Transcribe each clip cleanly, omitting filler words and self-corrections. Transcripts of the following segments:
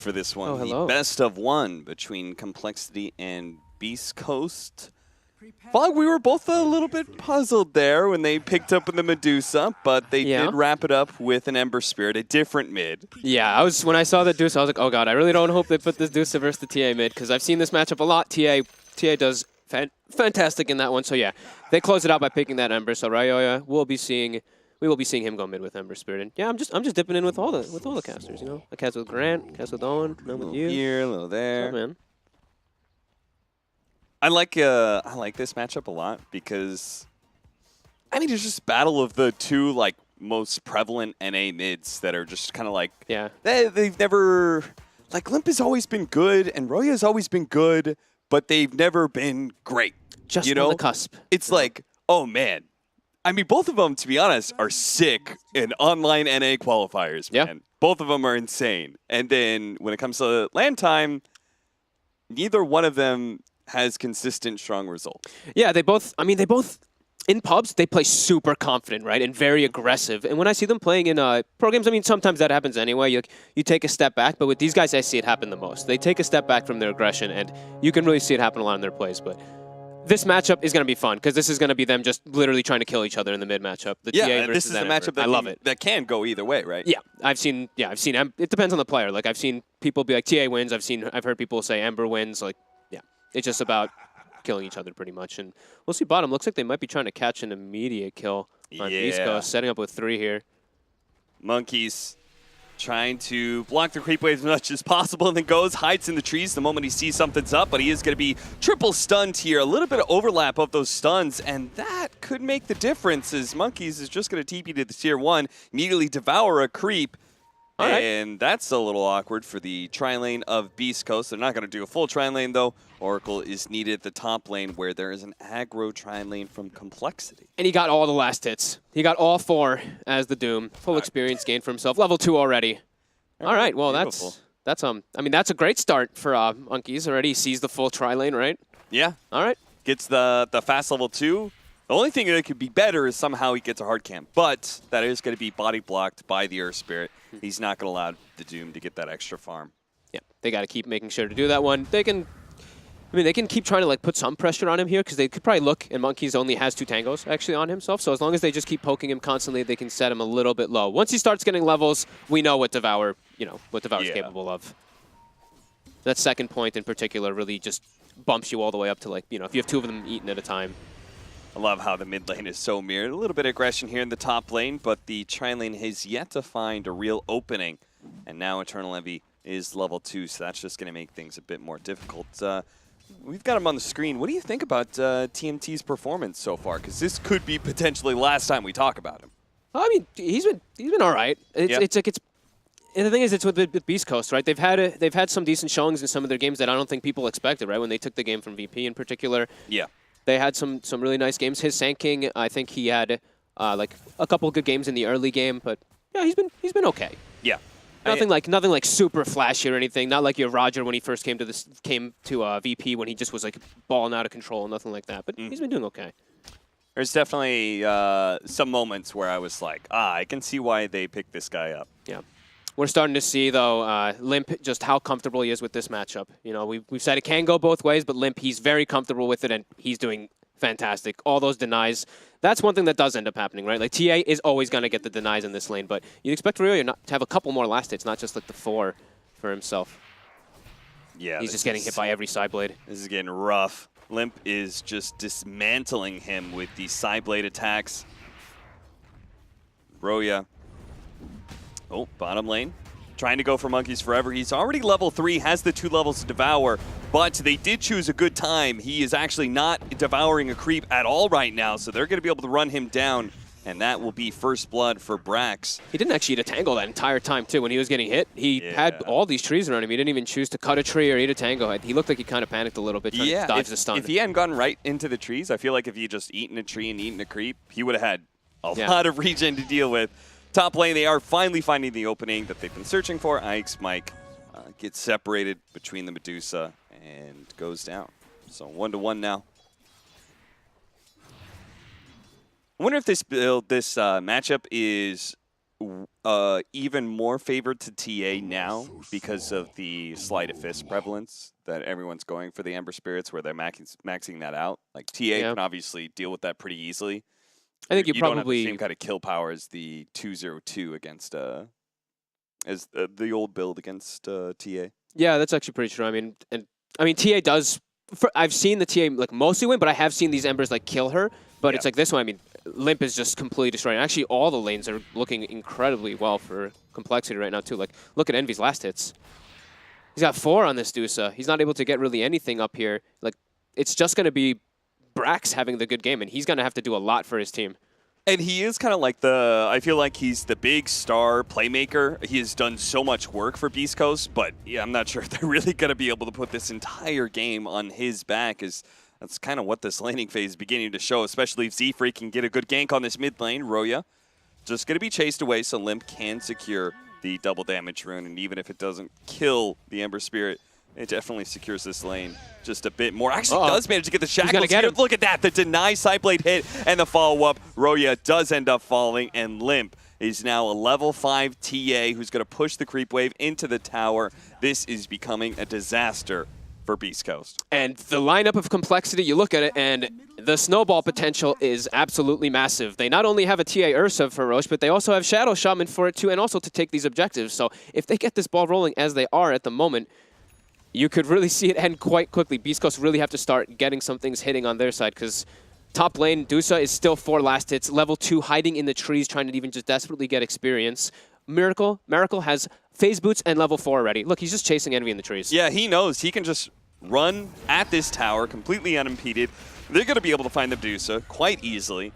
for this one. Oh, hello. The best of one between Complexity and BeastCoast. Fog, we were both a little bit puzzled there when they picked up the Medusa, but they did wrap it up with an Ember Spirit, a different mid. Yeah, when I saw the Deuce, I was like, oh god, I really don't hope they put this Deuce versus the TA mid, because I've seen this matchup a lot. TA does fantastic in that one. So yeah, they close it out by picking that Ember. So Ryoya we will be seeing him go mid with Ember Spirit. And yeah, I'm just dipping in with all the casters, you know. I cast with Grant, cast with Owen, none with you. Here, a little there. What's up, man? I like this matchup a lot because I mean it's just battle of the two like most prevalent NA mids that are just kind of like they've never like Limp has always been good and Roya has always been good, but they've never been great. Just on the cusp. It's like, oh man. I mean, both of them, to be honest, are sick in online NA qualifiers, man. Yeah. Both of them are insane. And then when it comes to LAN time, neither one of them has consistent, strong results. Yeah, they both, in pubs, they play super confident, right, and very aggressive. And when I see them playing in pro games, I mean, sometimes that happens anyway. You take a step back, but with these guys, I see it happen the most. They take a step back from their aggression, and you can really see it happen a lot in their plays. But this matchup is going to be fun, because this is going to be them just literally trying to kill each other in the mid matchup. The TA this is a matchup that I love it. That can go either way, right? Yeah, I've seen. It depends on the player. Like I've seen people be like TA wins. I've heard people say Ember wins. Like, yeah, it's just about killing each other pretty much. And we'll see bottom. Looks like they might be trying to catch an immediate kill on BeastCoast, setting up with 3 here. Monkeys trying to block the creep wave as much as possible, and then hides in the trees the moment he sees something's up, but he is going to be triple stunned here. A little bit of overlap of those stuns, and that could make the difference as Monkeys is just going to TP to the tier 1, immediately devour a creep. And that's a little awkward for the tri-lane of BeastCoast. They're not going to do a full tri-lane, though. Oracle is needed at the top lane, where there is an aggro tri-lane from Complexity. And he got all the last hits. He got all 4 as the Doom. Full experience gain for himself. Level 2 already. All right, well, that's a great start for Monkeys. Already sees the full tri-lane, right? Yeah. All right. Gets the fast level 2. The only thing that could be better is somehow he gets a hard camp, but that is going to be body blocked by the Earth Spirit. He's not going to allow the Doom to get that extra farm. Yeah, they got to keep making sure to do that one. They can keep trying to like put some pressure on him here, because they could probably look, and Monkeys only has 2 tangos actually on himself. So as long as they just keep poking him constantly, they can set him a little bit low. Once he starts getting levels, we know what Devour, is capable of. That second point in particular really just bumps you all the way up to if you have 2 of them eaten at a time. I love how the mid lane is so mirrored. A little bit of aggression here in the top lane, but the tri-lane has yet to find a real opening. And now Eternal Envy is level 2, so that's just going to make things a bit more difficult. We've got him on the screen. What do you think about TMT's performance so far? Because this could be potentially the last time we talk about him. I mean, he's been all right. And the thing is, it's with BeastCoast, right? They've had some decent showings in some of their games that I don't think people expected, right? When they took the game from VP in particular. Yeah. They had some really nice games. His Sand King, I think he had like a couple good games in the early game, but yeah, he's been okay. Yeah. Nothing like super flashy or anything. Not like your Roger when he first came to VP when he just was like balling out of control, nothing like that. But he's been doing okay. There's definitely some moments where I was like, I can see why they picked this guy up. Yeah. We're starting to see, though, Limp, just how comfortable he is with this matchup. You know, we've said it can go both ways, but Limp, he's very comfortable with it, and he's doing fantastic. All those denies, that's one thing that does end up happening, right? Like, TA is always going to get the denies in this lane, but you'd expect Ryoya to have a couple more last hits, not just like the 4 for himself. Yeah, he's just getting hit by every side blade. This is getting rough. Limp is just dismantling him with these side blade attacks. Ryoya. Oh, bottom lane. Trying to go for Monkeys forever. He's already level 3, has the 2 levels to devour, but they did choose a good time. He is actually not devouring a creep at all right now, so they're going to be able to run him down, and that will be first blood for Brax. He didn't actually eat a tango that entire time, too. When he was getting hit, he had all these trees around him. He didn't even choose to cut a tree or eat a tango. He looked like he kind of panicked a little bit trying to dodge the stun. If he hadn't gone right into the trees, I feel like if he just eaten a tree and eaten a creep, he would have had a lot of regen to deal with. Top lane, they are finally finding the opening that they've been searching for. Ike's Mike gets separated between the Medusa and goes down. So 1-1 now. I wonder if this matchup is even more favored to TA now because of the sleight of fist prevalence that everyone's going for the Ember Spirits, where they're maxing that out. Like TA can obviously deal with that pretty easily. I think you don't have probably the same kind of kill power as the 202 against as the old build against TA. Yeah, that's actually pretty true. I mean, TA does. I've seen the TA like mostly win, but I have seen these Embers like kill her. But it's like this one. I mean, Limp is just completely destroying. Actually, all the lanes are looking incredibly well for Complexity right now too. Like, look at Envy's last hits. He's got 4 on this Dusa. He's not able to get really anything up here. Like, it's just going to be Brax having the good game, and he's going to have to do a lot for his team. And he is kind of like I feel like he's the big star playmaker. He has done so much work for BeastCoast, but yeah, I'm not sure if they're really going to be able to put this entire game on his back. That's kind of what this laning phase is beginning to show, especially if Z-Freak can get a good gank on this mid lane. Roya just going to be chased away, so Limp can secure the double damage rune, and even if it doesn't kill the Ember Spirit, it definitely secures this lane just a bit more. Actually does manage to get the shackles here. Look at that, the deny Sideblade hit and the follow-up. Roya does end up falling, and Limp is now a level 5 TA who's going to push the creep wave into the tower. This is becoming a disaster for BeastCoast. And the lineup of Complexity, you look at it, and the snowball potential is absolutely massive. They not only have a TA Ursa for Roche, but they also have Shadow Shaman for it too, and also to take these objectives. So if they get this ball rolling as they are at the moment, you could really see it end quite quickly. BeastCoast really have to start getting some things hitting on their side, because top lane, Dusa is still 4 last hits, level 2, hiding in the trees, trying to even just desperately get experience. Miracle has phase boots and level 4 already. Look, he's just chasing Envy in the trees. Yeah, he knows he can just run at this tower completely unimpeded. They're going to be able to find the Dusa quite easily.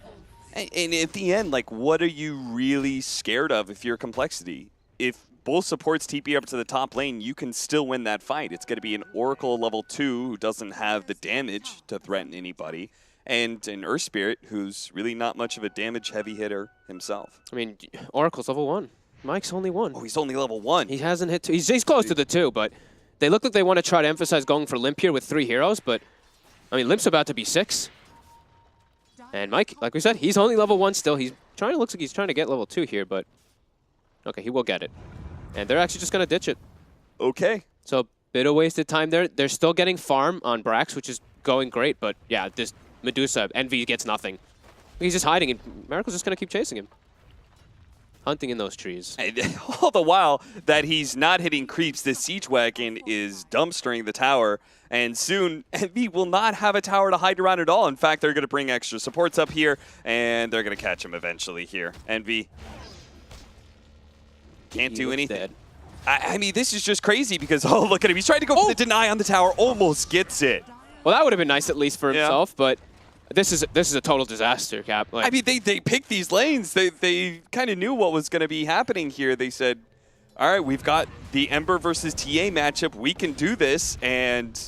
And at the end, like, what are you really scared of if you're Complexity? If both supports TP up to the top lane, you can still win that fight. It's going to be an Oracle level 2 who doesn't have the damage to threaten anybody, and an Earth Spirit who's really not much of a damage heavy hitter himself. I mean, Oracle's level 1. Mike's only 1. Oh, he's only level 1. He hasn't hit 2. He's close to the 2, but they look like they want to try to emphasize going for Limp here with 3 heroes, but I mean, Limp's about to be 6. And Mike, like we said, he's only level 1 still. Looks like he's trying to get level 2 here, but okay, he will get it. And they're actually just going to ditch it. Okay. So, bit of wasted time there. They're still getting farm on Brax, which is going great, but yeah, this Medusa, Envy gets nothing. He's just hiding, and Miracle's just going to keep chasing him. Hunting in those trees. And all the while that he's not hitting creeps, this Siege Wagon is dumpstering the tower, and soon Envy will not have a tower to hide around at all. In fact, they're going to bring extra supports up here, and they're going to catch him eventually here. Envy can't do anything. I mean, this is just crazy because, oh, look at him. He's trying to go for the deny on the tower, almost gets it. Well, that would have been nice at least for himself, but this is a total disaster, Cap. Like, I mean, they picked these lanes. They kind of knew what was going to be happening here. They said, all right, we've got the Ember versus TA matchup. We can do this, and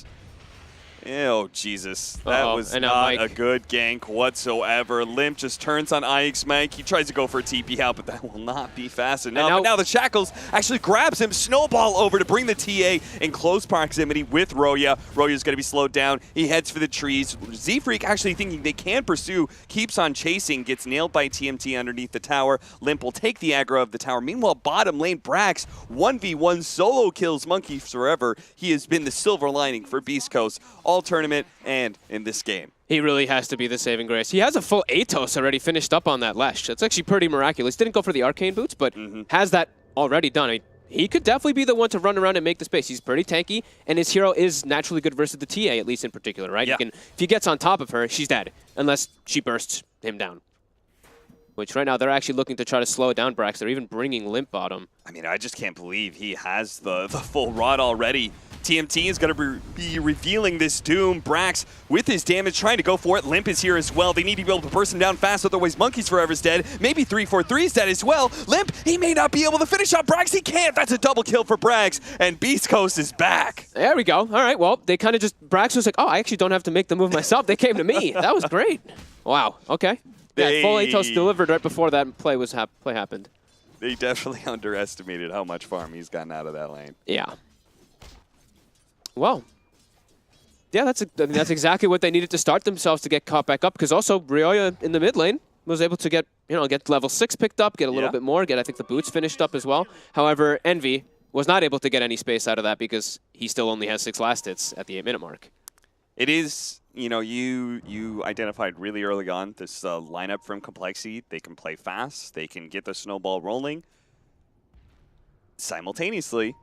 oh, Jesus. That was not a good gank whatsoever. Limp just turns on IX Mike. He tries to go for a TP out, but that will not be fast enough. But now the Shackles actually grabs him, snowball over to bring the TA in close proximity with Roya. Roya's going to be slowed down. He heads for the trees. Z-Freak actually thinking they can pursue, keeps on chasing, gets nailed by TMT underneath the tower. Limp will take the aggro of the tower. Meanwhile, bottom lane, Brax 1v1 solo kills Monkey forever. He has been the silver lining for BeastCoast all tournament and in this game. He really has to be the saving grace. He has a full Atos already finished up on that Lesh. That's actually pretty miraculous. Didn't go for the Arcane Boots, but has that already done. I mean, he could definitely be the one to run around and make the space. He's pretty tanky, and his hero is naturally good versus the TA, at least in particular, right? Yeah. If he gets on top of her, she's dead, unless she bursts him down. Which right now, they're actually looking to try to slow it down, Brax. They're even bringing Limp bottom. I mean, I just can't believe he has the full rod already. TMT is going to be revealing this Doom. Brax, with his damage, trying to go for it. Limp is here as well. They need to be able to burst him down fast, otherwise Monkey's Forever's dead. Maybe 343 is dead as well. Limp, he may not be able to finish off Brax. He can't. That's a double kill for Brax, and BeastCoast is back. There we go. All right, well, they kind of just... Brax was like, oh, I actually don't have to make the move myself. They came to me. That was great. Wow, okay. Yeah, full Atos delivered right before that play happened. They definitely underestimated how much farm he's gotten out of that lane. Yeah. Well, yeah, that's exactly what they needed to start themselves to get caught back up, because also Rioya in the mid lane was able to get you know, get level 6 picked up, get a little bit more, get, I think, the boots finished up as well. However, Envy was not able to get any space out of that because he still only has 6 last hits at the 8-minute mark. It is, you know, you identified really early on this lineup from Complexity. They can play fast. They can get the snowball rolling. Simultaneously,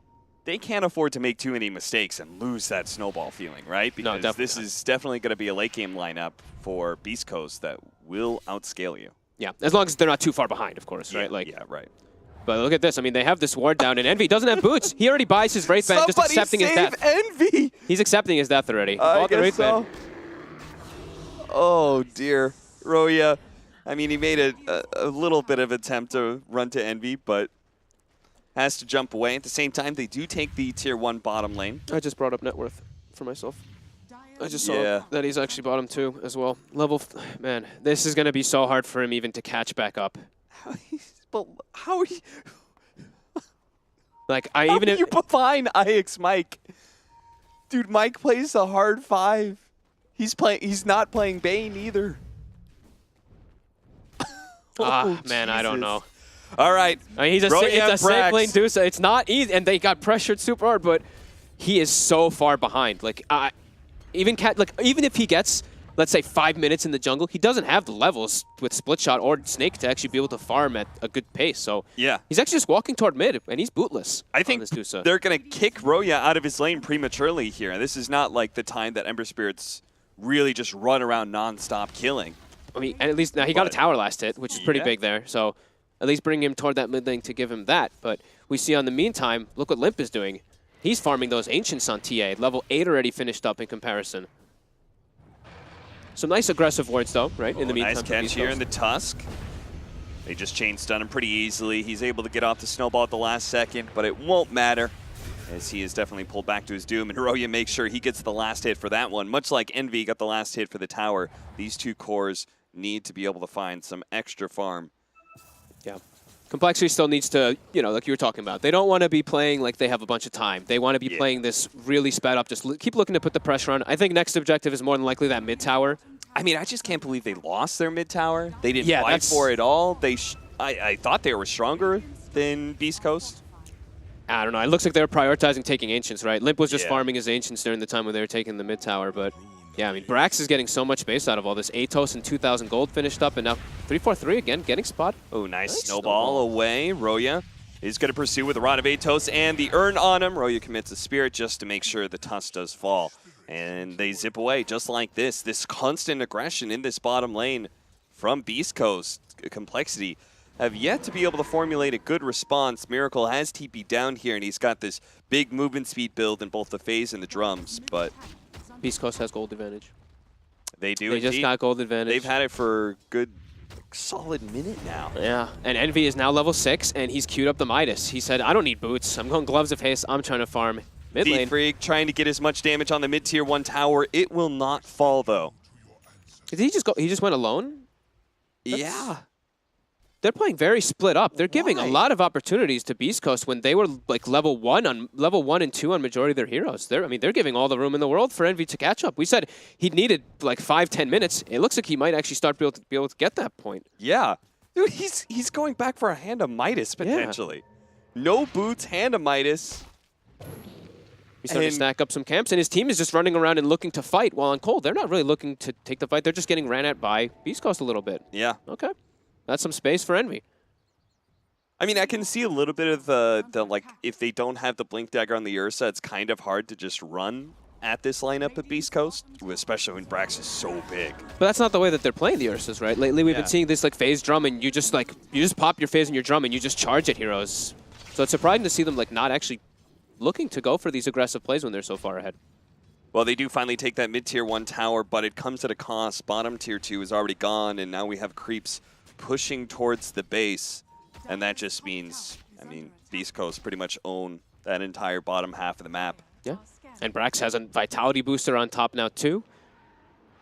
they can't afford to make too many mistakes and lose that snowball feeling, right? Because this is definitely going to be a late game lineup for BeastCoast that will outscale you. Yeah, as long as they're not too far behind, of course, right? Like, yeah, right. But look at this. I mean, they have this ward down, and Envy doesn't have boots. He already buys his Wraith Band, just accepting his death. Envy! He's accepting his death already. I guess so. Oh, dear. Roya, I mean, he made a little bit of attempt to run to Envy, but has to jump away. At the same time, they do take the tier 1 bottom lane. I just brought up net worth for myself. I just saw that he's actually bottom 2 as well. Man, this is going to be so hard for him even to catch back up. But how are you? Like, How are you behind IX Mike? Dude, Mike plays a hard 5. He's not playing Bane either. Man, Jesus. I don't know. All right. I mean, it's a safe lane Dusa. It's not easy, and they got pressured super hard, but he is so far behind. Like, even if he gets, let's say, 5 minutes in the jungle, he doesn't have the levels with Split Shot or Snake to actually be able to farm at a good pace. So he's actually just walking toward mid, and he's bootless. I think they're going to kick Roya out of his lane prematurely here. This is not like the time that Ember Spirits really just run around non-stop killing. I mean, and at least now he got a tower last hit, which is pretty big there. So at least bring him toward that mid lane to give him that. But we see on the meantime, look what Limp is doing. He's farming those Ancients on TA. Level 8 already finished up in comparison. Some nice aggressive wards, though, right? In the meantime, nice catch here in the Tusk. They just chain stun him pretty easily. He's able to get off the snowball at the last second, but it won't matter as he is definitely pulled back to his doom. And Roya makes sure he gets the last hit for that one. Much like Envy got the last hit for the tower, these two cores need to be able to find some extra farm. Yeah. Complexity still needs to, you know, like you were talking about. They don't want to be playing like they have a bunch of time. They want to be playing this really sped up, just keep looking to put the pressure on. I think next objective is more than likely that mid tower. I mean, I just can't believe they lost their mid tower. They didn't fight for it all. I thought they were stronger than BeastCoast. I don't know. It looks like they were prioritizing taking Ancients, right? Limp was just farming his Ancients during the time when they were taking the mid tower, but yeah, I mean, Brax is getting so much base out of all this. Atos and 2,000 gold finished up, and now 3-4-3 again, getting spot. Oh, nice snowball away. Roya is going to pursue with the Rod of Atos and the Urn on him. Roya commits a Spirit just to make sure the Tusk does fall. And they zip away just like this. This constant aggression in this bottom lane from BeastCoast. Complexity have yet to be able to formulate a good response. Miracle has TP down here, and he's got this big movement speed build in both the phase and the drums, but BeastCoast has gold advantage. They do. They just got gold advantage. They've had it for a good, solid minute now. Yeah, and Envy is now level 6, and he's queued up the Midas. He said, I don't need boots. I'm going Gloves of Haste. I'm trying to farm mid lane. D-Freak trying to get as much damage on the mid-tier 1 tower. It will not fall, though. Did he just go? He just went alone? Yeah. They're playing very split up. They're giving a lot of opportunities to BeastCoast when they were like level 1 and 2 on majority of their heroes. They're giving all the room in the world for Envy to catch up. We said he needed like 5-10 minutes. It looks like he might actually start be able to get that point. Yeah. Dude, he's going back for a hand of Midas potentially. Yeah. No boots, hand of Midas. He's starting to stack up some camps, and his team is just running around and looking to fight while on cold. They're not really looking to take the fight. They're just getting ran at by BeastCoast a little bit. Yeah. Okay. That's some space for Envy. I mean, I can see a little bit of the like, if they don't have the Blink Dagger on the Ursa, it's kind of hard to just run at this lineup at BeastCoast, especially when Brax is so big. But that's not the way that they're playing the Ursas, right? Lately, we've been seeing this like phase drum, and you just pop your phase in your drum, and you just charge at heroes. So it's surprising to see them like not actually looking to go for these aggressive plays when they're so far ahead. Well, they do finally take that mid-tier 1 tower, but it comes at a cost. Bottom tier 2 is already gone, and now we have creeps pushing towards the base, and that just means, I mean, BeastCoast pretty much own that entire bottom half of the map. Yeah, and Brax has a Vitality booster on top now too.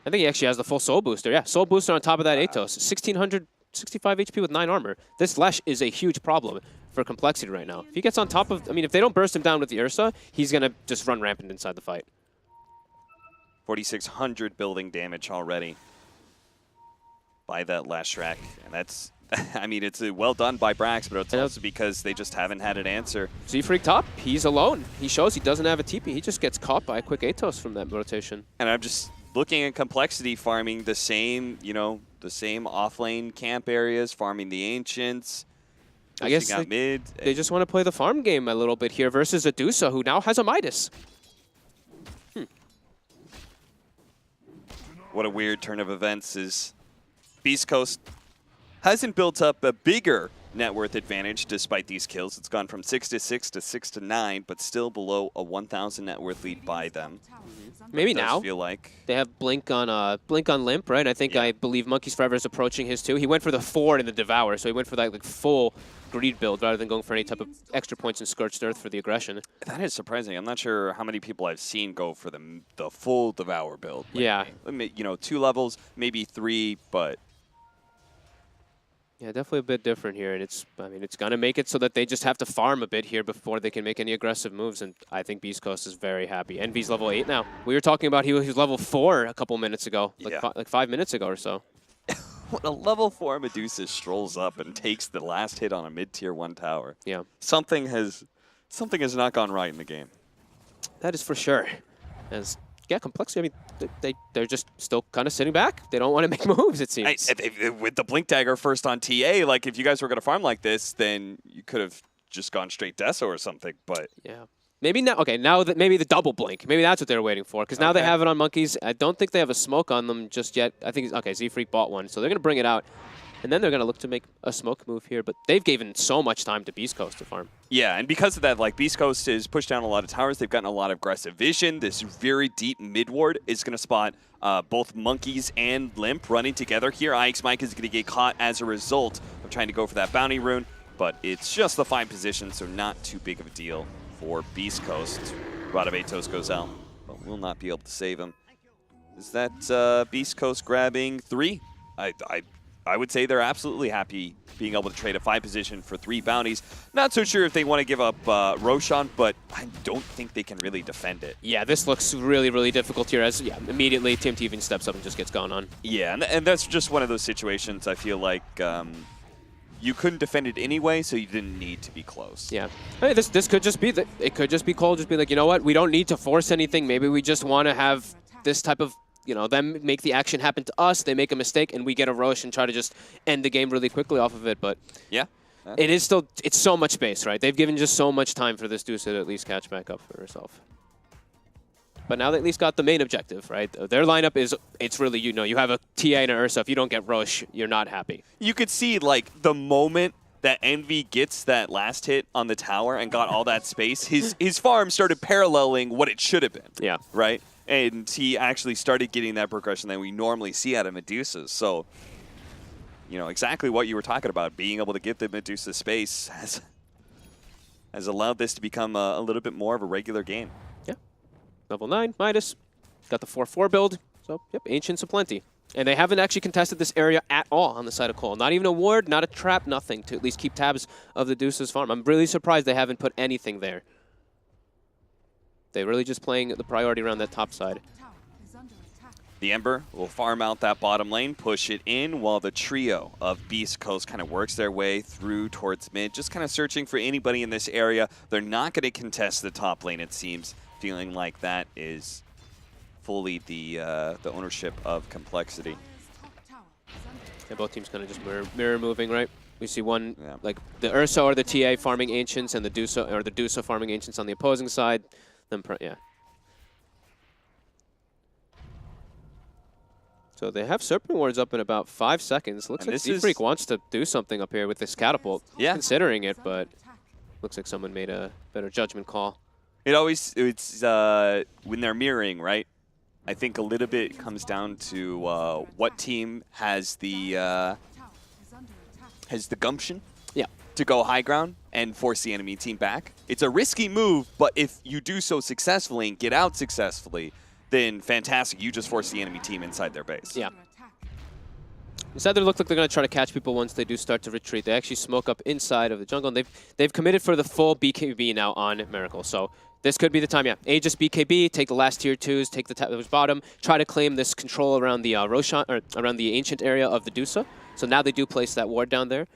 I think he actually has the full Soul booster. Yeah, Soul booster on top of that Atos. 1,665 HP with 9 armor. This Lesh is a huge problem for Complexity right now. If he gets on top of, I mean, if they don't burst him down with the Ursa, he's going to just run rampant inside the fight. 4,600 building damage already by that Lashrak, and that's I mean, it's well done by Brax, but it's also because they just haven't had an answer. Z-Freak top, he's alone. He shows he doesn't have a TP. He just gets caught by a quick Atos from that rotation. And I'm just looking at complexity, farming the same, the same off-lane camp areas, farming the Ancients. I guess they just want to play the farm game a little bit here versus Adusa, who now has a Midas. What a weird turn of events is BeastCoast hasn't built up a bigger net worth advantage despite these kills. It's gone from 6-6 to 6-9, but still below a 1,000 net worth lead by them. Maybe now. Feel like they have Blink on Limp, right? I believe Monkeys Forever is approaching his too. He went for the 4 in the Devour, so he went for that full greed build rather than going for any type of extra points in Scorched Earth for the aggression. That is surprising. I'm not sure how many people I've seen go for the full Devour build. Yeah. 2 levels, maybe 3, but yeah, definitely a bit different here, and it's going to make it so that they just have to farm a bit here before they can make any aggressive moves, and I think BeastCoast is very happy. Envy's level 8 now. We were talking about he was level 4 a couple minutes ago, like 5 minutes ago or so. When a level 4 Medusa strolls up and takes the last hit on a mid-tier 1 tower, yeah, something has not gone right in the game. That is for sure. Yeah, complexity. I mean, they're just still kind of sitting back. They don't want to make moves, it seems. With the Blink Dagger first on TA, like if you guys were going to farm like this, then you could have just gone straight Deso or something. But yeah, maybe now. Okay, now that maybe the double Blink. Maybe that's what they're waiting for. Because now they have it on Monkeys. I don't think they have a smoke on them just yet. I think Z-Freak bought one, so they're going to bring it out. And then they're going to look to make a smoke move here, but they've given so much time to BeastCoast to farm. Yeah, and because of that, like BeastCoast has pushed down a lot of towers. They've gotten a lot of aggressive vision. This very deep mid ward is going to spot both Monkeys and Limp running together here. IX Mike is going to get caught as a result of trying to go for that bounty rune, but it's just the 5 position, so not too big of a deal for BeastCoast. Rod of Atos goes out, but will not be able to save him. Is that BeastCoast grabbing 3? I would say they're absolutely happy being able to trade a 5 position for 3 bounties. Not so sure if they want to give up Roshan, but I don't think they can really defend it. Yeah, this looks really, really difficult here as immediately TMT even steps up and just gets gone on. Yeah, and that's just one of those situations I feel like you couldn't defend it anyway, so you didn't need to be close. Yeah. Hey, this could just be it could just be coL just be like, you know what, we don't need to force anything. Maybe we just want to have this type of them make the action happen to us, they make a mistake, and we get a rush and try to just end the game really quickly off of it. But yeah, it's so much space, right? They've given just so much time for this Deuce to at least catch back up for herself. But now they at least got the main objective, right? Their lineup it's really, you have a TA and an Ursa. If you don't get Roche, you're not happy. You could see, like, the moment that Envy gets that last hit on the tower and got all that space, his farm started paralleling what it should have been. Yeah. Right? And he actually started getting that progression that we normally see out of Medusas. So, exactly what you were talking about, being able to get the Medusa space has allowed this to become a little bit more of a regular game. Yeah. Level 9, Midas. Got the 4-4 build. So, yep, Ancients aplenty. And they haven't actually contested this area at all on the side of coL. Not even a ward, not a trap, nothing to at least keep tabs of the Deuce's farm. I'm really surprised they haven't put anything there. They're really just playing the priority around that top side. The Ember will farm out that bottom lane, push it in, while the trio of BeastCoast kind of works their way through towards mid, just kind of searching for anybody in this area. They're not going to contest the top lane, it seems, feeling like that is fully the ownership of complexity. Yeah, both teams kind of just mirror moving, right? We see one, like the Ursa or the TA farming Ancients and the Dusa farming Ancients on the opposing side. Yeah. So they have Serpent Wards up in about 5 seconds. Looks like Z-Freak wants to do something up here with this catapult. Yeah. Considering it, but looks like someone made a better judgment call. It's when they're mirroring, right? I think a little bit comes down to what team has the gumption. Yeah. To go high ground and force the enemy team back. It's a risky move, but if you do so successfully and get out successfully, then fantastic. You just force the enemy team inside their base. Yeah. Instead, they look like they're going to try to catch people once they do start to retreat. They actually smoke up inside of the jungle, and they've committed for the full BKB now on Miracle. So This could be the time, yeah. Aegis BKB, take the last tier 2s, take the top bottom, try to claim this control around the Roshan, or around the ancient area of the Dusa. So now they do place that ward down there.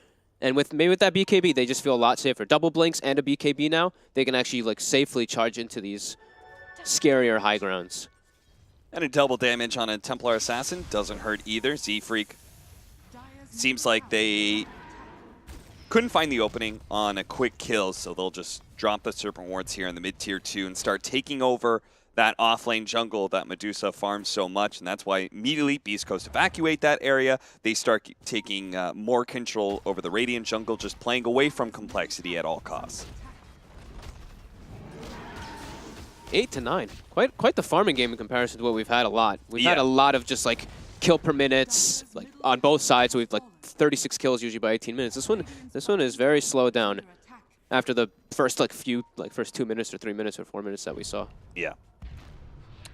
And maybe with that BKB, they just feel a lot safer. Double blinks and a BKB now, they can actually like safely charge into these scarier high grounds. And a double damage on a Templar Assassin doesn't hurt either. Z-Freak seems like they couldn't find the opening on a quick kill, so they'll just drop the Serpent Wards here in the mid-tier 2 and start taking over that off-lane jungle that Medusa farms so much, and that's why immediately BeastCoast evacuate that area. They start taking more control over the Radiant jungle, just playing away from complexity at all costs. 8 to 9. Quite the farming game in comparison to what we've had a lot. We've had a lot of just like kill per minutes, like on both sides. We've like 36 kills usually by 18 minutes. This one is very slowed down after the first first 2 minutes or 3 minutes or 4 minutes that we saw. Yeah.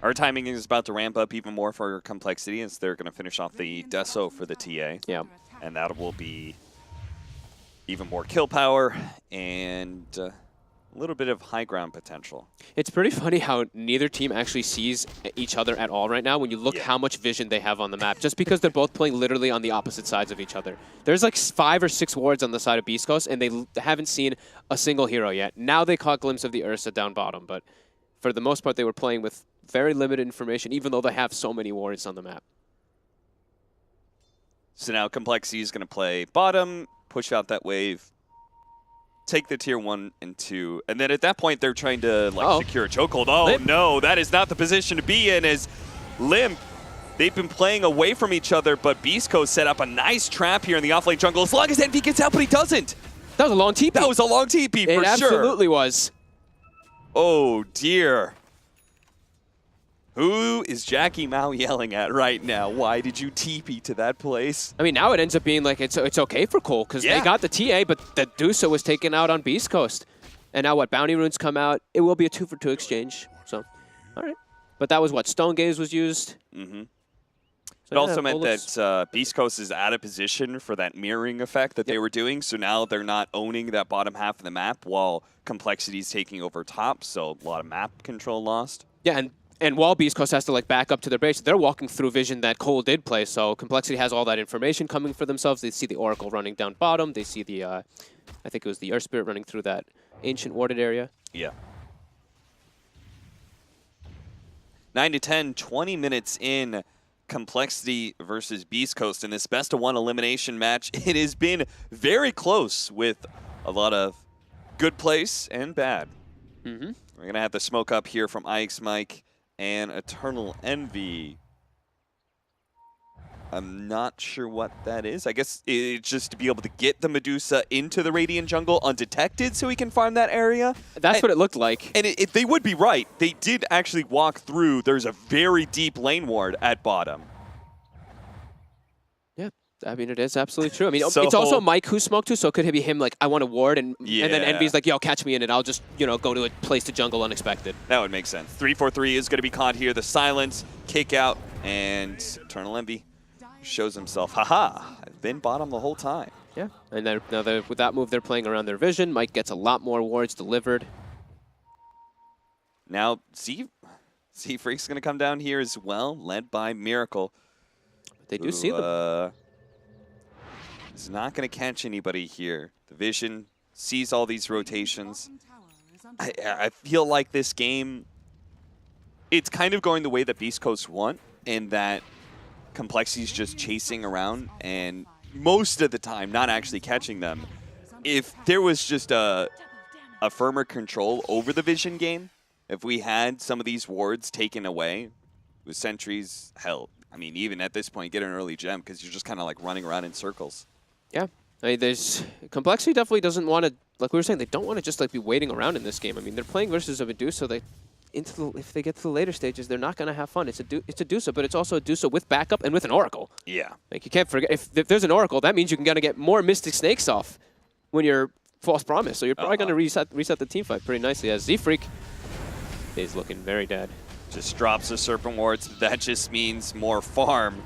Our timing is about to ramp up even more for complexity as they're going to finish off the Deso for the TA. Yeah. And that will be even more kill power and a little bit of high ground potential. It's pretty funny how neither team actually sees each other at all right now when you look how much vision they have on the map, just because they're both playing literally on the opposite sides of each other. There's like 5 or 6 wards on the side of BeastCoast, and they haven't seen a single hero yet. Now they caught a glimpse of the Ursa down bottom, but for the most part they were playing with very limited information, even though they have so many wards on the map. So now Complexity is going to play bottom, push out that wave, take the tier 1 and 2, and then at that point they're trying to like secure a chokehold. Oh Limp. No, that is not the position to be in. As Limp, they've been playing away from each other, but BeastCoast set up a nice trap here in the off-lane jungle as long as Envy gets out, but he doesn't. That was a long TP. That was a long TP for sure. It absolutely was. Oh dear. Who is Jackie Mao yelling at right now? Why did you TP to that place? I mean, now it ends up being like it's okay for coL because they got the TA, but the Dusa was taken out on BeastCoast. And now what? Bounty runes come out. It will be a 2-for-2 exchange. So, all right. But that was what? Stone Gaze was used. Mm-hmm. So it also meant that BeastCoast is out of position for that mirroring effect that they were doing. So now they're not owning that bottom half of the map while Complexity is taking over top. So a lot of map control lost. Yeah, and while BeastCoast has to like back up to their base, they're walking through vision that coL did play. So Complexity has all that information coming for themselves. They see the Oracle running down bottom. They see the, I think it was the Earth Spirit running through that ancient warded area. Yeah. 9 to 10, 20 minutes in. Complexity versus BeastCoast in this best-of-1 elimination match. It has been very close with a lot of good plays and bad. Mm-hmm. We're going to have the smoke up here from Ike's Mike and Eternal Envy. I'm not sure what that is. I guess it's just to be able to get the Medusa into the Radiant jungle undetected so he can farm that area. That's what it looked like. And they would be right. They did actually walk through. There's a very deep lane ward at bottom. Yeah, I mean, it is absolutely true. I mean, so, it's also Mike who smoked too, so it could be him like, I want a ward, and then Envy's like, yo, catch me in it. I'll just, go to a place to jungle unexpected. That would make sense. 3-4-3 is going to be caught here. The silence, kick out, and Eternal Envy shows himself, haha, I've been bottom the whole time. Yeah, and then now with that move, they're playing around their vision. Mike gets a lot more wards delivered. Now, Z-Freak's going to come down here as well, led by Miracle. They do see them. He's not going to catch anybody here. The vision sees all these rotations. I feel like this game, it's kind of going the way that BeastCoast want, in that Complexity's just chasing around and most of the time not actually catching them. If there was just a firmer control over the vision game, if we had some of these wards taken away with sentries, hell, I mean, even at this point, get an early gem because you're just kind of like running around in circles. Yeah. I mean, Complexity definitely doesn't want to, like we were saying, they don't want to just like be waiting around in this game. I mean, they're playing versus a Medusa. If they get to the later stages, they're not going to have fun. It's a Dusa, but it's also a Dusa with backup and with an Oracle. Yeah. Like, you can't forget, if there's an Oracle, that means you can kind of get more Mystic Snakes off when you're False Promise. So you're probably going to reset the team fight pretty nicely, as Z-Freak is looking very dead. Just drops the Serpent Wards. That just means more farm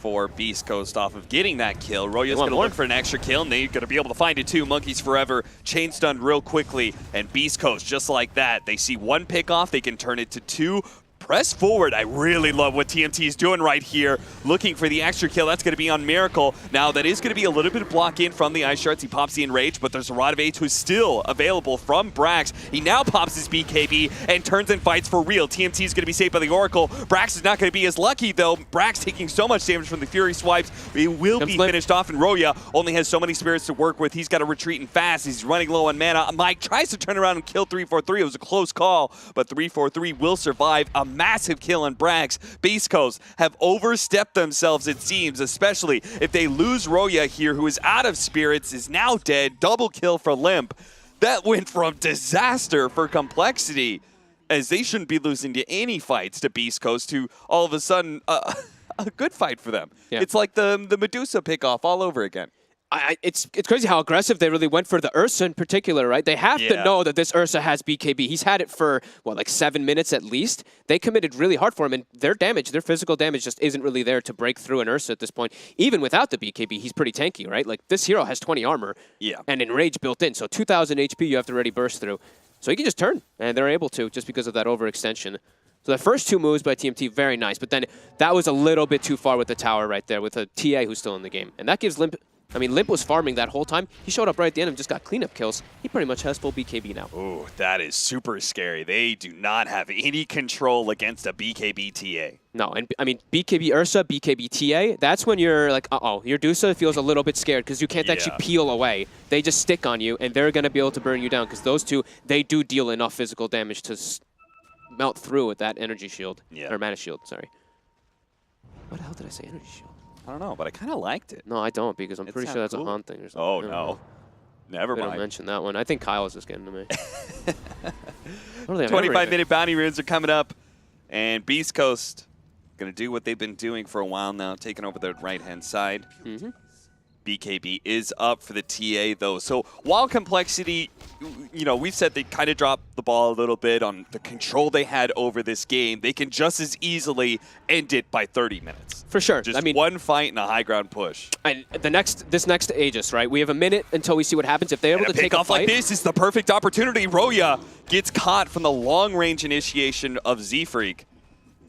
for BeastCoast off of getting that kill. Roya's going to look for an extra kill, and they're going to be able to find it too. Monkeys Forever chain stunned real quickly, and BeastCoast, just like that, they see one pick off, they can turn it to two. Press forward. I really love what TMT is doing right here. Looking for the extra kill. That's going to be on Miracle. Now, that is going to be a little bit of block in from the Ice Shards. He pops the Enrage, but there's a Rod of Age who's still available from Brax. He now pops his BKB and turns and fights for real. TMT is going to be saved by the Oracle. Brax is not going to be as lucky, though. Brax taking so much damage from the Fury swipes. He will be finished off, and Roya only has so many spirits to work with. He's got to retreat and fast. He's running low on mana. Mike tries to turn around and kill 343. It was a close call, but 343 will survive. A massive kill on Brax. BeastCoast have overstepped themselves, it seems, especially if they lose Roya here, who is out of spirits, is now dead. Double kill for Limp. That went from disaster for Complexity, as they shouldn't be losing to any fights to BeastCoast, to all of a sudden a good fight for them. Yeah. It's like the Medusa pickoff all over again. It's crazy how aggressive they really went for the Ursa in particular, right? They have to know that this Ursa has BKB. He's had it for, what, like 7 minutes at least? They committed really hard for him, and their damage, their physical damage just isn't really there to break through an Ursa at this point. Even without the BKB, he's pretty tanky, right? Like, this hero has 20 armor and Enrage built in, so 2,000 HP you have to already burst through. So he can just turn, and they're able to just because of that overextension. So the first two moves by TMT, very nice, but then that was a little bit too far with the tower right there, with a TA who's still in the game. And that gives Limp... I mean, Limp was farming that whole time. He showed up right at the end and just got cleanup kills. He pretty much has full BKB now. Ooh, that is super scary. They do not have any control against a BKB TA. No, and I mean, BKB Ursa, BKB TA, that's when you're like, uh-oh, your Dusa feels a little bit scared because you can't actually peel away. They just stick on you, and they're going to be able to burn you down because those two, they do deal enough physical damage to melt through with that energy shield. Or mana shield, sorry. What the hell did I say, energy shield? I don't know, but I kind of liked it. No, I don't, because I'm pretty sure that's a Han thing or something. Oh, no. Never mind. I mention that one. I think Kyle is just getting to me. 25-minute bounty runes are coming up, and BeastCoast going to do what they've been doing for a while now, taking over the right-hand side. BKB is up for the TA, though. So while Complexity, you know, we've said they kind of dropped the ball a little bit on the control they had over this game, they can just as easily end it by 30 minutes. For sure. Just one fight and a high ground push. And this next Aegis, right? We have a minute until we see what happens. If they're able to take off like this is the perfect opportunity. Roya gets caught from the long-range initiation of Z-Freak.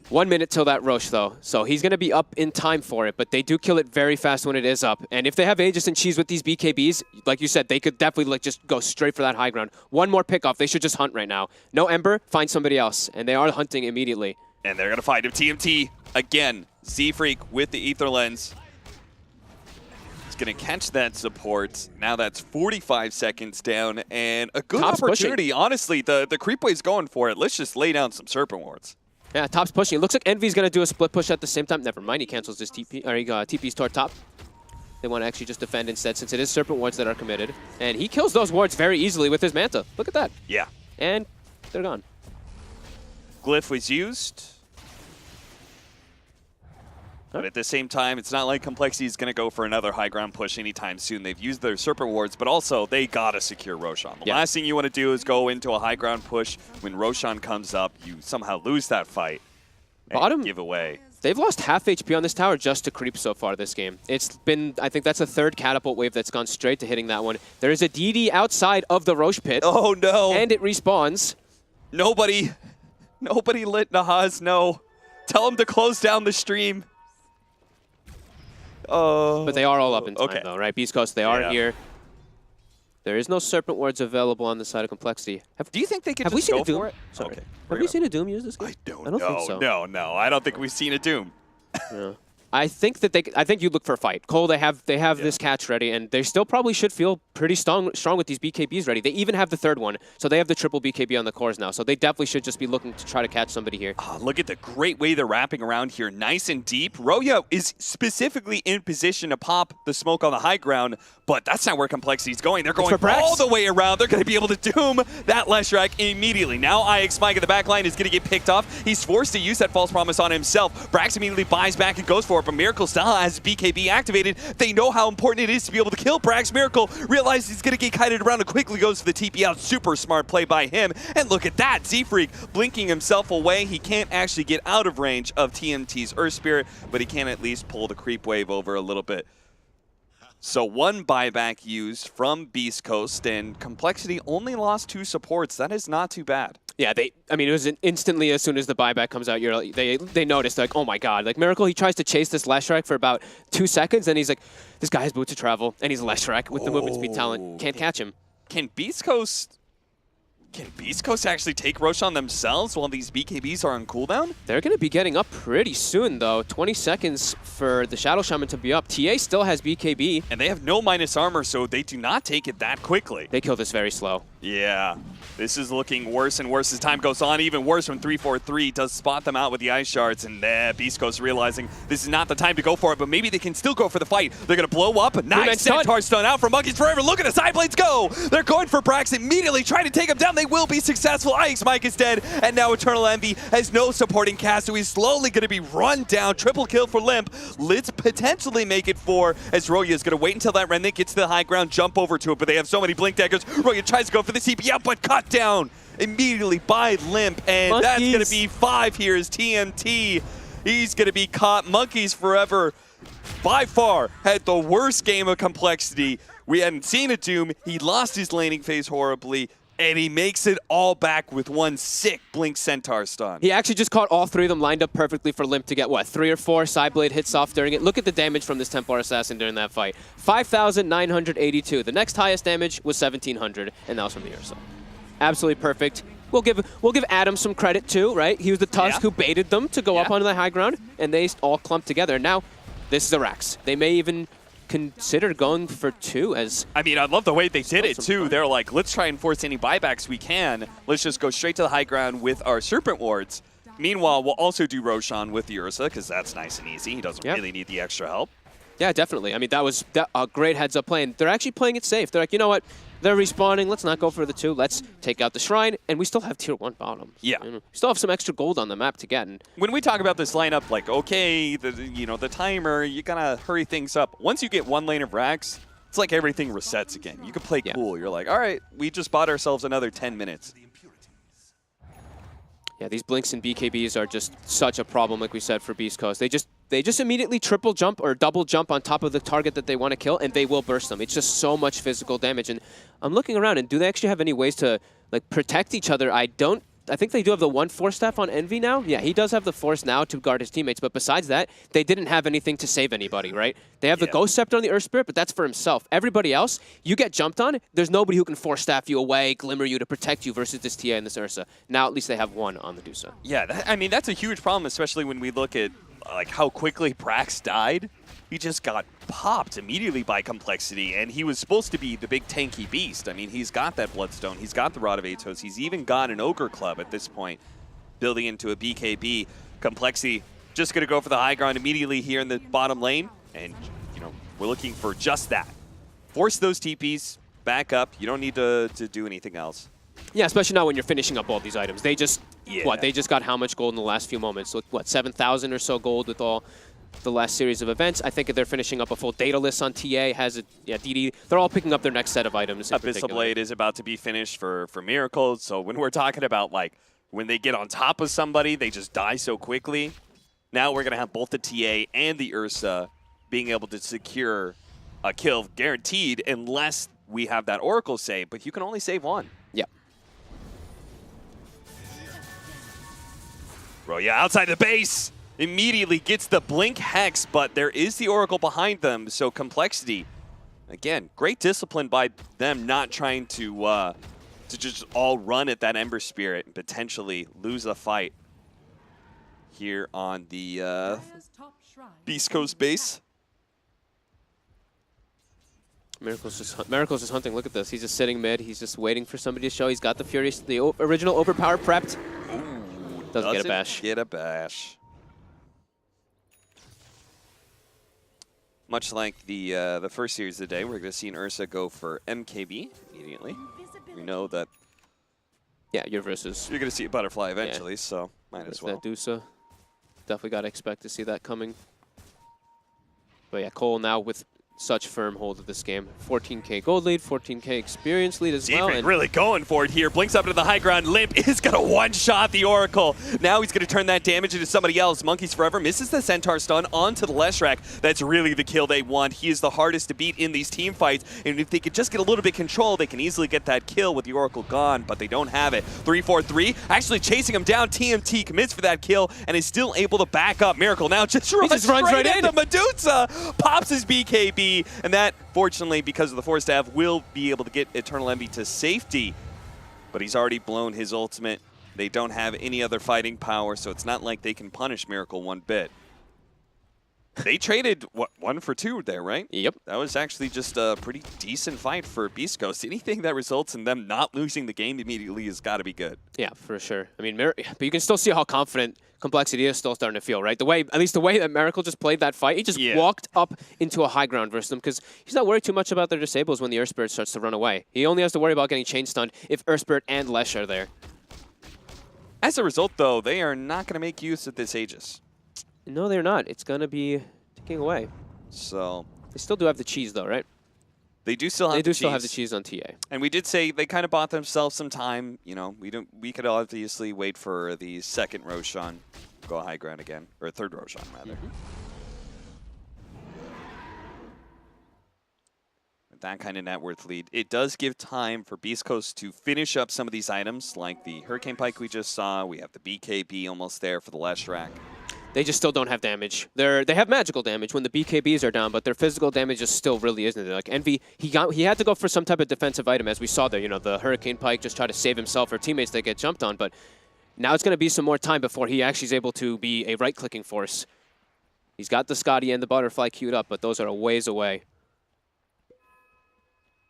1 minute till that Roche, though. So he's going to be up in time for it, but they do kill it very fast when it is up. And if they have Aegis and Cheese with these BKBs, like you said, they could definitely like just go straight for that high ground. One more pickoff. They should just hunt right now. No Ember, find somebody else. And they are hunting immediately. And they're going to find him. TMT, again, Z-Freak with the Ether Lens. He's going to catch that support. Now that's 45 seconds down. And a good opportunity. Pushing. Honestly, the creep wave's going for it. Let's just lay down some Serpent Wards. Yeah, top's pushing. It looks like Envy's going to do a split push at the same time. Never mind, he cancels his TP, or he TP's toward top. They want to actually just defend instead, since it is Serpent Wards that are committed. And he kills those wards very easily with his Manta. Look at that. Yeah. And they're gone. Glyph was used. But at the same time, it's not like Complexity is going to go for another high ground push anytime soon. They've used their Serpent Wards, but also they got to secure Roshan. The last thing you want to do is go into a high ground push. When Roshan comes up, you somehow lose that fight and give away. They've lost half HP on this tower just to creep so far this game. It's been, I think that's a third catapult wave that's gone straight to hitting that one. There is a DD outside of the Roche pit. Oh, no. And it respawns. Nobody lit Nahaz, no. Tell him to close down the stream. But they are all up in time, though, right? BeastCoast, they are here. There is no Serpent Wards available on the side of Complexity. Do you think they could just go for it? Sorry. Have we seen a Doom use this game? I don't think so. No. I don't think we've seen a Doom. Yeah. I think that I think you look for a fight. coL, they have this catch ready, and they still probably should feel pretty strong with these BKBs ready. They even have the third one, so they have the triple BKB on the cores now. So they definitely should just be looking to try to catch somebody here. Oh, look at the great way they're wrapping around here, nice and deep. Roya is specifically in position to pop the smoke on the high ground, But that's not where Complexity's going. They're going all the way around. They're going to be able to doom that Leshrac immediately. Now IX Mike in the back line is going to get picked off. He's forced to use that false promise on himself. Brax immediately buys back and goes for it, but Miracle still has BKB activated. They know how important it is to be able to kill Brax. Miracle realizes he's going to get kited around and quickly goes for the TP out. Super smart play by him. And look at that. Z-Freak blinking himself away. He can't actually get out of range of TMT's Earth Spirit, but he can at least pull the creep wave over a little bit. So one buyback used from BeastCoast, and Complexity only lost 2 supports. That is not too bad. Yeah, I mean, it was instantly as soon as the buyback comes out, they noticed, like, oh my god. Like, Miracle, he tries to chase this Leshrac for about 2 seconds, and he's like, this guy has boots of travel, and he's Leshrac with the movement speed talent. Can't catch him. Can BeastCoast actually take Roshan themselves while these BKBs are on cooldown? They're going to be getting up pretty soon, though. 20 seconds for the Shadow Shaman to be up. TA still has BKB. And they have no minus armor, so they do not take it that quickly. They kill this very slow. Yeah. This is looking worse and worse as time goes on. Even worse when 343 does spot them out with the Ice Shards. And BeastCoast realizing this is not the time to go for it, but maybe they can still go for the fight. They're going to blow up. Nice Centaur stun out from Monkeys Forever. Look at the side blades go. They're going for Brax immediately, trying to take him down. They will be successful. IX Mike is dead. And now Eternal Envy has no supporting cast, so he's slowly going to be run down. Triple kill for Limp. Let's potentially make it 4 as Roya is going to wait until that Remnant gets to the high ground, jump over to it, but they have so many Blink Daggers. Roya tries to go for the TP out, but cut down immediately by Limp, and that's going to be 5 here as TMT. He's going to be caught. Monkeys Forever by far had the worst game of Complexity. We hadn't seen a Doom. He lost his laning phase horribly, and he makes it all back with one sick Blink Centaur stun. He actually just caught all 3 of them lined up perfectly for Limp to get, what, 3 or 4 side blade hits off during it. Look at the damage from this Templar Assassin during that fight. 5,982. The next highest damage was 1,700, and that was from the Ursa. Absolutely perfect. We'll give Adam some credit too, right? He was the Tusk who baited them to go up onto the high ground, and they all clumped together. Now, this is a Rax. They may even consider going for 2 as... I mean, I love the way they did it too. They're like, let's try and force any buybacks we can. Let's just go straight to the high ground with our Serpent Wards. Meanwhile, we'll also do Roshan with the Ursa, because that's nice and easy. He doesn't really need the extra help. Yeah, definitely. I mean, that was a great heads-up play, and they're actually playing it safe. They're like, you know what? They're respawning. Let's not go for the 2. Let's take out the Shrine, and we still have Tier 1 bottoms. Yeah. You know, we still have some extra gold on the map to get. And when we talk about this lineup, like, okay, the timer, you gotta hurry things up. Once you get 1 lane of Rax, it's like everything resets again. You can play cool. You're like, all right, we just bought ourselves another 10 minutes. Yeah, these Blinks and BKBs are just such a problem, like we said, for BeastCoast. They just immediately triple jump or double jump on top of the target that they want to kill, and they will burst them. It's just so much physical damage. And I'm looking around, and do they actually have any ways to like protect each other? I think they do have the 1 Force Staff on Envy now. Yeah, he does have the Force now to guard his teammates, but besides that, they didn't have anything to save anybody, right? They have the Ghost Scepter on the Earth Spirit, but that's for himself. Everybody else, you get jumped on, there's nobody who can Force Staff you away, Glimmer you to protect you versus this TA and this Ursa. Now at least they have 1 on the Dusa. Yeah, I mean, that's a huge problem, especially when we look at like how quickly Brax died. He just got popped immediately by Complexity, and he was supposed to be the big tanky beast. I mean, he's got that Bloodstone, he's got the Rod of Atos, he's even got an Ogre Club at this point, building into a BKB. Complexity just going to go for the high ground immediately here in the bottom lane, and we're looking for just that. Force those TPs, back up, you don't need to do anything else. Yeah, especially now when you're finishing up all these items. They just, they just got how much gold in the last few moments? So, 7,000 or so gold with all the last series of events. I think they're finishing up a full data list on TA, has a, DD. They're all picking up their next set of items. Abyssal Blade is about to be finished for Miracle. So when we're talking about like when they get on top of somebody, they just die so quickly. Now we're going to have both the TA and the Ursa being able to secure a kill guaranteed unless we have that Oracle save, but you can only save 1. Yeah. Roya outside the base immediately gets the Blink Hex, but there is the Oracle behind them, so Complexity, again, great discipline by them not trying to just all run at that Ember Spirit and potentially lose the fight here on the BeastCoast base. Miracle's just hunting. Look at this. He's just sitting mid. He's just waiting for somebody to show. He's got the Furious, the original Overpower prepped. Ooh, doesn't get a bash. Get a bash. much like the first series of the day, we're going to see an Ursa go for MKB immediately. We know that. Yeah, you're going to see a butterfly eventually, so might as well. That Dusa. Definitely got to expect to see that coming. But yeah, coL now with such firm hold of this game. 14K gold lead, 14K experience lead as well. And really going for it here. Blinks up into the high ground. Limp is going to one-shot the Oracle. Now he's going to turn that damage into somebody else. Monkeys Forever misses the Centaur stun onto the Leshrac. That's really the kill they want. He is the hardest to beat in these team fights. And if they could just get a little bit control, they can easily get that kill with the Oracle gone, but they don't have it. 3-4-3, actually chasing him down. TMT commits for that kill and is still able to back up. Miracle now just runs right into Medusa. Pops his BKB. And that, fortunately, because of the Force Staff, will be able to get Eternal Envy to safety. But he's already blown his ultimate. They don't have any other fighting power, so it's not like they can punish Miracle one bit. They traded, what, 1 for 2 there, right? Yep. That was actually just a pretty decent fight for BeastCoast. Anything that results in them not losing the game immediately has got to be good. Yeah, for sure. I mean, but you can still see how confident Complexity is still starting to feel, right? At least the way that Miracle just played that fight, he just walked up into a high ground versus them because he's not worried too much about their disables when the Earth Spirit starts to run away. He only has to worry about getting chain stunned if Earth Spirit and Lesh are there. As a result, though, they are not going to make use of this Aegis. No, they're not. It's going to be ticking away. So they still do have the cheese, though, right? They do still have the cheese. Still have the cheese on TA. And we did say they kind of bought themselves some time. You know, we could obviously wait for the second Roshan go high ground again, or third Roshan rather. With that kind of net worth lead, it does give time for BeastCoast to finish up some of these items, like the Hurricane Pike we just saw. We have the BKB almost there for the Leshrac. They just still don't have damage. They have magical damage when the BKBs are down, but their physical damage just still really isn't there. Like Envy, he had to go for some type of defensive item, as we saw there. You know, the Hurricane Pike just try to save himself or teammates that get jumped on, but now it's going to be some more time before he actually is able to be a right-clicking force. He's got the Scotty and the Butterfly queued up, but those are a ways away.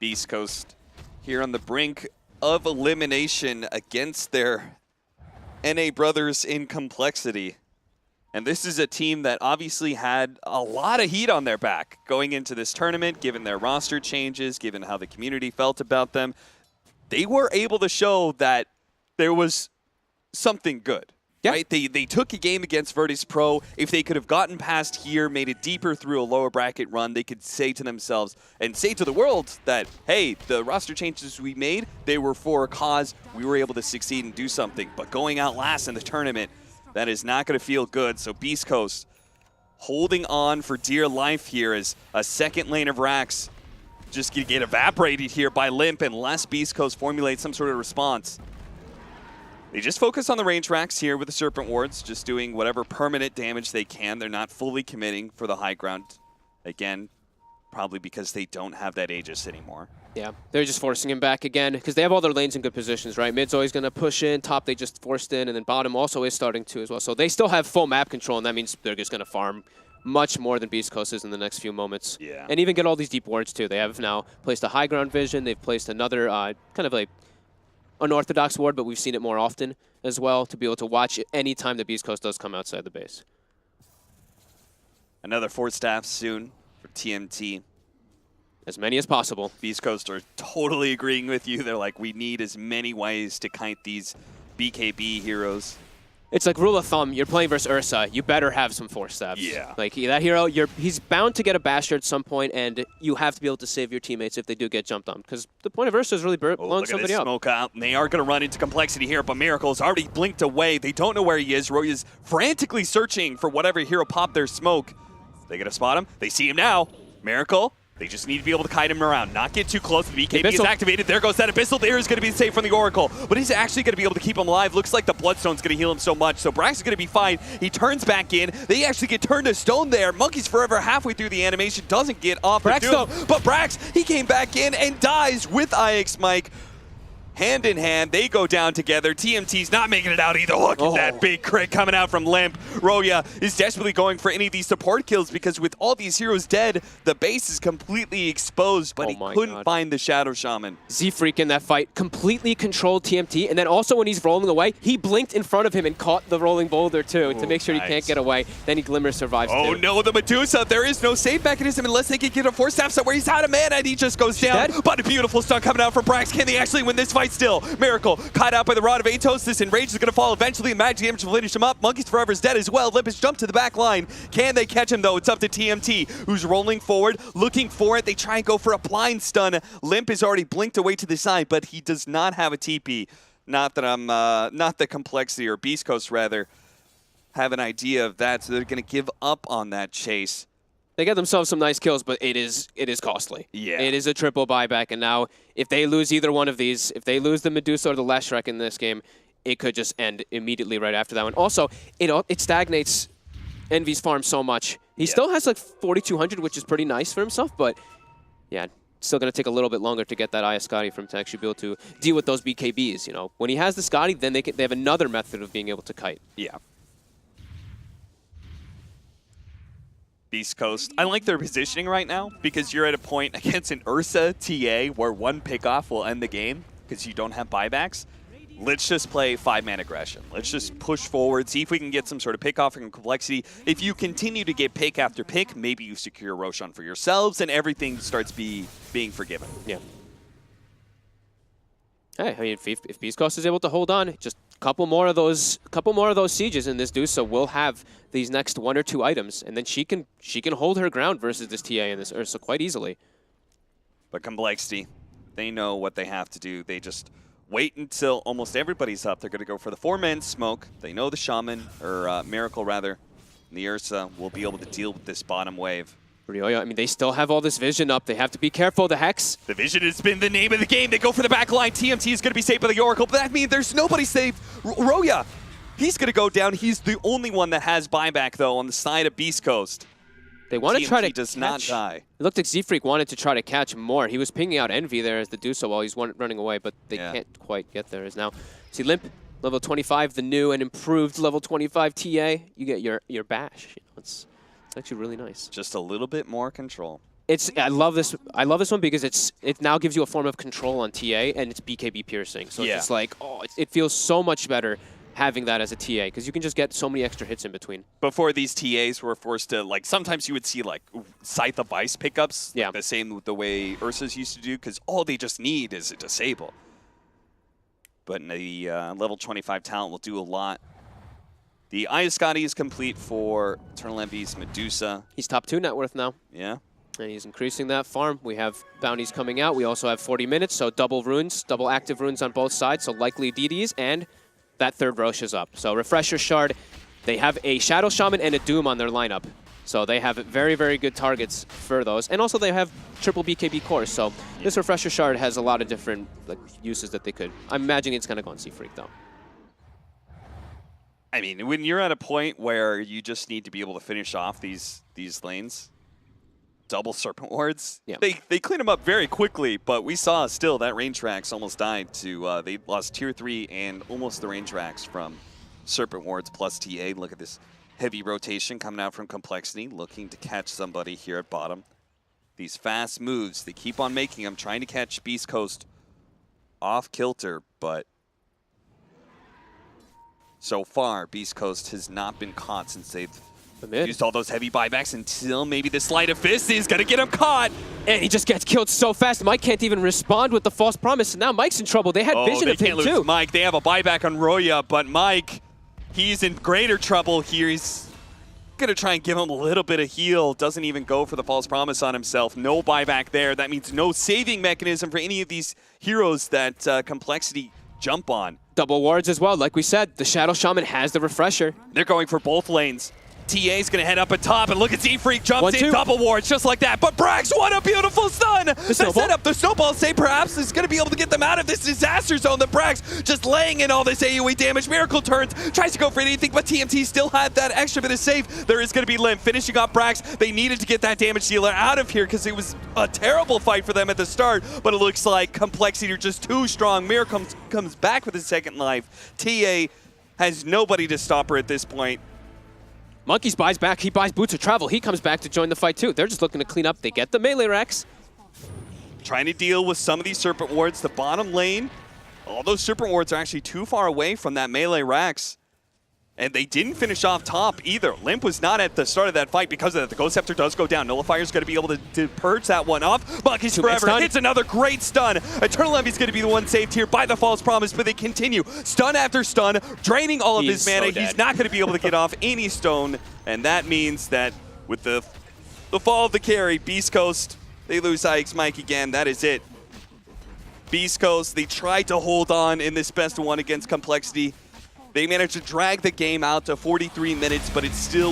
BeastCoast here on the brink of elimination against their NA brothers in Complexity. And this is a team that obviously had a lot of heat on their back going into this tournament, given their roster changes, given how the community felt about them. They were able to show that there was something good, right? They took a game against Virtus Pro. If they could have gotten past here, made it deeper through a lower bracket run, they could say to themselves and say to the world that, hey, the roster changes we made, they were for a cause. We were able to succeed and do something. But going out last in the tournament, that is not going to feel good. So BeastCoast holding on for dear life here as a second lane of racks just going to get evaporated here by Limp unless BeastCoast formulates some sort of response. They just focus on the range racks here with the Serpent Wards, just doing whatever permanent damage they can. They're not fully committing for the high ground. Again, probably because they don't have that Aegis anymore. Yeah, they're just forcing him back again because they have all their lanes in good positions, right? Mid's always going to push in, top they just forced in, and then bottom also is starting to as well. So they still have full map control, and that means they're just going to farm much more than BeastCoast is in the next few moments. Yeah. And even get all these deep wards too. They have now placed a high ground vision. They've placed another kind of like unorthodox ward, but we've seen it more often as well to be able to watch it any time the BeastCoast does come outside the base. Another Force Staff soon for TMT. As many as possible. BeastCoast are totally agreeing with you. They're like, we need as many ways to kite these BKB heroes. It's like rule of thumb, you're playing versus Ursa, you better have some Force Staffs. Yeah. Like that hero, he's bound to get a basher at some point, and you have to be able to save your teammates if they do get jumped on. Because the point of Ursa is really blowing somebody up. Smoke out, and they are going to run into Complexity here, but Miracle's already blinked away. They don't know where he is. Roy is frantically searching for whatever hero popped their smoke. They going to spot him. They see him now. Miracle. They just need to be able to kite him around, not get too close. The BKB is activated. There goes that Abyssal. There is going to be safe from the Oracle, but he's actually going to be able to keep him alive. Looks like the Bloodstone's going to heal him so much, so Brax is going to be fine. He turns back in. They actually get turned to stone there. Monkeys Forever halfway through the animation doesn't get off. Brax, though, but Brax, he came back in and dies with IX Mike. hand in hand. They go down together. TMT's not making it out either. Look at that big crit coming out from Limp. Roya is desperately going for any of these support kills because with all these heroes dead, the base is completely exposed, but he couldn't find the Shadow Shaman. Z-Freak in that fight completely controlled TMT, and then also when he's rolling away, he blinked in front of him and caught the rolling boulder too to make sure he can't get away. Then he Glimmer survives too. Oh no, the Medusa. There is no save mechanism unless they can get a force staff somewhere. He's out of mana and he just goes down. But a beautiful stun coming out from Brax. Can they actually win this fight still? Miracle caught out by the Rod of Atos. This Enrage is going to fall eventually. Magic damage will finish him up. Monkey's Forever is dead as well. Limp has jumped to the back line. Can they catch him though? It's up to TMT, who's rolling forward, looking for it. They try and go for a blind stun. Limp is already blinked away to the side, but he does not have a TP. Not that I'm, not that Complexity or BeastCoast rather have an idea of that, so they're going to give up on that chase. They get themselves some nice kills, but it is costly. Yeah. It is a triple buyback, and now if they lose either one of these, if they lose the Medusa or the Leshrac in this game, it could just end immediately right after that one. Also, it stagnates Envy's farm so much. He still has like 4,200, which is pretty nice for himself, but yeah, still going to take a little bit longer to get that Aya Scotty from to actually be able to deal with those BKBs. You know, when he has the Scotty, then they have another method of being able to kite. Yeah. BeastCoast. I like their positioning right now because you're at a point against an Ursa TA where one pickoff will end the game because you don't have buybacks. Let's just play 5-man aggression. Let's just push forward, see if we can get some sort of pickoff and Complexity. If you continue to get pick after pick, maybe you secure Roshan for yourselves and everything starts being forgiven. Yeah. Hey, I mean, if BeastCoast is able to hold on, just a couple more of those sieges in this Dusa will have these next 1 or 2 items, and then she can hold her ground versus this TA and this Ursa quite easily. But Complexity, they know what they have to do. They just wait until almost everybody's up. They're going to go for the 4-man smoke. They know the Shaman, or Miracle rather, and the Ursa will be able to deal with this bottom wave. Ryoya, I mean, they still have all this vision up. They have to be careful. The Hex. The vision has been the name of the game. They go for the back line. TMT is going to be saved by the Oracle, but that means there's nobody saved. Roya, he's going to go down. He's the only one that has buyback, though, on the side of BeastCoast. They want to try to does not die. It looked like Z-Freak wanted to try to catch more. He was pinging out Envy there as the Dusa while he's running away, but they can't quite get there. As now, see Limp, level 25, the new and improved level 25 TA. You get your bash. You know, it's actually really nice. Just a little bit more control. I love this one because it now gives you a form of control on TA and it's BKB piercing. So it's just like, it feels so much better having that as a TA because you can just get so many extra hits in between. Before these TAs were forced to, like, sometimes you would see like Scythe of Ice pickups, like the same the way Ursa's used to do, because all they just need is a disable. But the level 25 talent will do a lot. The Aya Scotty is complete for Eternal Envy's Medusa. He's top 2 net worth now. Yeah. And he's increasing that farm. We have bounties coming out. We also have 40 minutes, so double runes, double active runes on both sides, so likely DDs, and that third Rosh is up. So Refresher Shard, they have a Shadow Shaman and a Doom on their lineup. So they have very, very good targets for those. And also they have triple BKB cores, so this Refresher Shard has a lot of different uses that they could. I'm imagining it's going to go on Z-Freak, though. I mean, when you're at a point where you just need to be able to finish off these lanes, double Serpent Wards, they clean them up very quickly, but we saw still that range racks almost died to, they lost tier 3 and almost the range racks from Serpent Wards plus TA. Look at this heavy rotation coming out from Complexity, looking to catch somebody here at bottom. These fast moves, they keep on making them, trying to catch BeastCoast off kilter, but so far, BeastCoast has not been caught since they've used all those heavy buybacks until maybe the Sleight of Fist is going to get him caught. And he just gets killed so fast. Mike can't even respond with the false promise. And now Mike's in trouble. They had vision of him, too. Mike, they have a buyback on Roya, but Mike, he's in greater trouble here. He's going to try and give him a little bit of heal. Doesn't even go for the false promise on himself. No buyback there. That means no saving mechanism for any of these heroes that Complexity jump on. Double wards as well. Like we said, the Shadow Shaman has the Refresher. They're going for both lanes. TA's going to head up atop, and look at Z-Freak jumps in, double wards just like that. But Brax, what a beautiful stun! The setup, the snowball save perhaps is going to be able to get them out of this disaster zone. The Brax just laying in all this AoE damage. Miracle turns, tries to go for anything, but TMT still had that extra bit of save. There is going to be Limp finishing off Brax. They needed to get that damage dealer out of here because it was a terrible fight for them at the start, but it looks like Complexity are just too strong. Mir comes back with his second life. TA has nobody to stop her at this point. Monkeys buys back. He buys Boots of Travel. He comes back to join the fight too. They're just looking to clean up. They get the melee Rex. Trying to deal with some of these Serpent Wards. The bottom lane, all those Serpent Wards are actually too far away from that melee Rex. And they didn't finish off top either. Limp was not at the start of that fight because of that. The Ghost Scepter does go down. Nullifier's going to be able to purge that one off. Monkeys forever hits another great stun. Eternal Envy's going to be the one saved here by the False Promise, but they continue. Stun after stun, draining all of his mana. He's not going to be able to get off any stone. And that means that with the fall of the carry, BeastCoast, they lose IX Mike again. That is it. BeastCoast, they tried to hold on in this best of one against Complexity. They managed to drag the game out to 43 minutes, but it's still